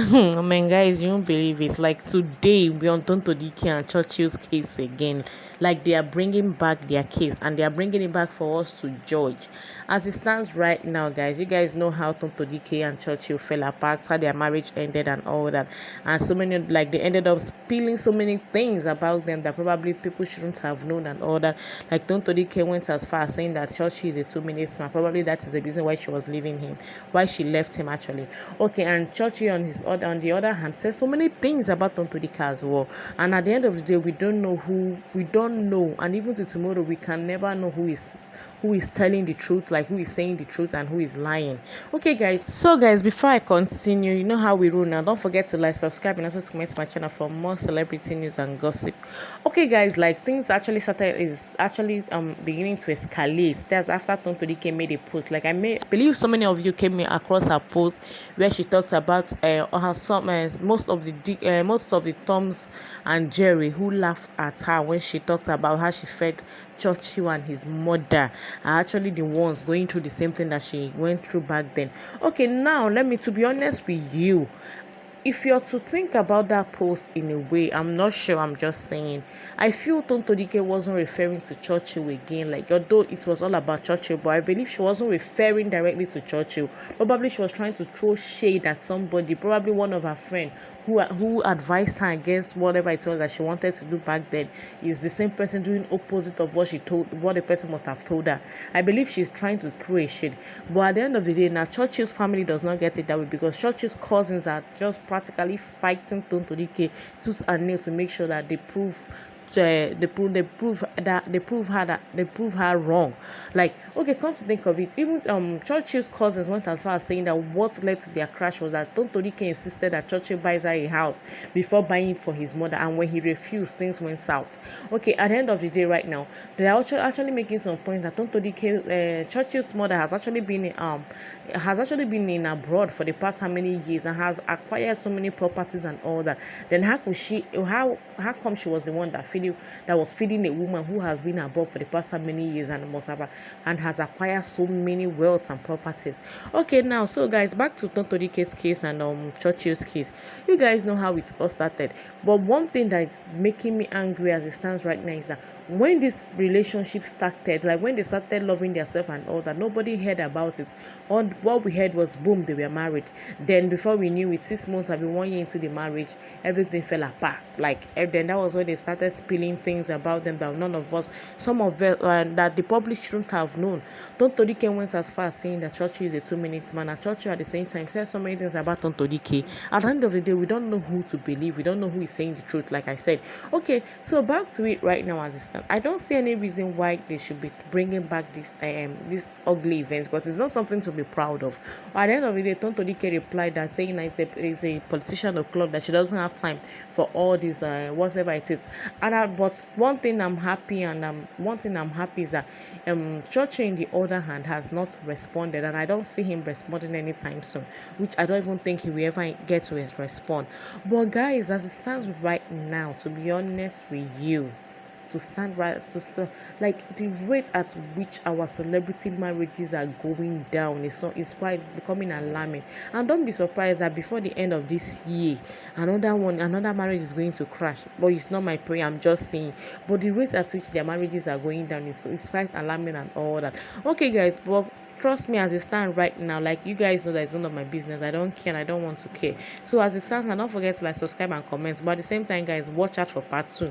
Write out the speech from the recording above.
I mean, guys, you won't believe it. Like today, we on Tonto dikeh and Churchill's case again. Like they are bringing back their case and they are bringing it back for us to judge. As it stands right now, guys, you guys know how Tonto dikeh and Churchill fell apart, how their marriage ended, and all that. And so many, like they ended up spilling so many things about them that probably people shouldn't have known and all that. Like Tonto dikeh went as far as saying that Churchill is a 2 minute man. Probably that is the reason why she was leaving him, why she left him actually. Okay, and Churchill on the other hand says so many things about Tonto dikeh as well. And at the end of the day, we don't know we don't know, and even to tomorrow, we can never know who is telling the truth, like who is saying the truth and who is lying. Okay, guys. So, guys, before I continue, you know how we rule now. Don't forget to like, subscribe, and also comment to my channel for more celebrity news and gossip. Okay, guys, like things actually started is actually beginning to escalate. That's after Tonto dikeh made a post. Like believe so many of you came across her post where she talks about her some most of the Toms and Jerry who laughed at her when she talked about how she fed Churchill and his mother are actually the ones going through the same thing that she went through back then. Okay, now let me to be honest with you. If you're to think about that post in a way, I'm not sure, I'm just saying. I feel Tonto dikeh wasn't referring to Churchill again, like although it was all about Churchill, but I believe she wasn't referring directly to Churchill. Probably she was trying to throw shade at somebody, probably one of her friends who advised her against whatever it was that she wanted to do back then. Is the same person doing opposite of what the person must have told her. I believe she's trying to throw a shade. But at the end of the day, now Churchill's family does not get it that way because Churchill's cousins are just practically fighting Tonto dikeh tooth and nail to make sure that they prove her wrong. Like, okay, come to think of it, even Churchill's cousins went as far as saying that what led to their crash was that Tonto dikeh insisted that Churchill buys her a house before buying it for his mother, and when he refused, things went south. Okay, at the end of the day, right now, they are actually making some points that Tonto dikeh, Churchill's mother has actually been in abroad for the past how many years and has acquired so many properties and all that. Then how come she was the one that was feeding a woman who has been abroad for the past how many years and has acquired so many wealth and properties? Okay, now, so guys, back to Tonto dikeh's case and Churchill's case. You guys know how it all started, but one thing that's making me angry as it stands right now is that when this relationship started, like when they started loving themselves and all that, nobody heard about it. All what we heard was boom, they were married. Then before we knew it, 6 months, I mean 1 year into the marriage, everything fell apart. Like, and then that was when they started spilling things about them that none of us, some of it that the public shouldn't have known. Tonto dikeh went as far as saying that Churchill is a 2 minute man, and Churchill at the same time said so many things about Tonto dikeh. At the end of the day, we don't know who to believe. We don't know who is saying the truth, like I said. Okay, so back to it right now as it stands. I don't see any reason why they should be bringing back this ugly event, because it's not something to be proud of. At the end of the day, Tonto dikeh replied that saying that it's a politician o'clock, that she doesn't have time for all this whatever it is. But one thing I'm happy is that Churchill in the other hand has not responded, and I don't see him responding anytime soon, which I don't even think he will ever get to respond. But guys, as it stands right now, to be honest with you, like the rate at which our celebrity marriages are going down is why it's becoming alarming. And don't be surprised that before the end of this year, another marriage is going to crash. But it's not my prayer, I'm just saying. But the rate at which their marriages are going down is quite alarming and all that. Okay, guys, but trust me, as it stands right now, like you guys know that it's none of my business. I don't care and I don't want to care. So as it stands now, don't forget to like, subscribe, and comment. But at the same time, guys, watch out for part 2.